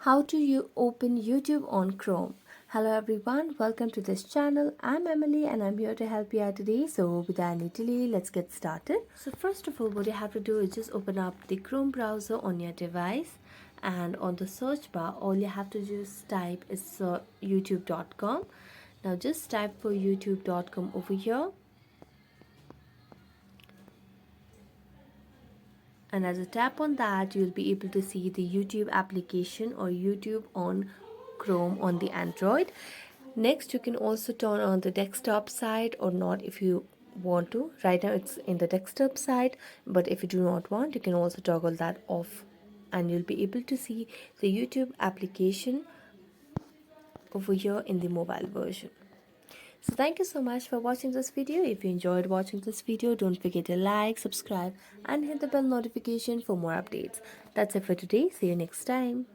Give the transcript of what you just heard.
How do you open YouTube on Chrome? Hello everyone, welcome to this channel. I'm Emily and I'm here to help you out today. So without any delay, let's get started. So first of all, what you have to do is just open up the Chrome browser on your device, and on the search bar, all you have to just type is youtube.com. Now just type for youtube.com over here. And as you tap on that, you'll be able to see the YouTube application or YouTube on Chrome on the Android. Next, you can also turn on the desktop side or not if you want to. Right now it's in the desktop side, but if you do not want, you can also toggle that off and you'll be able to see the YouTube application over here in the mobile version. So thank you so much for watching this video. If you enjoyed watching this video, don't forget to like, subscribe and hit the bell notification for more updates. That's it for today. See you next time.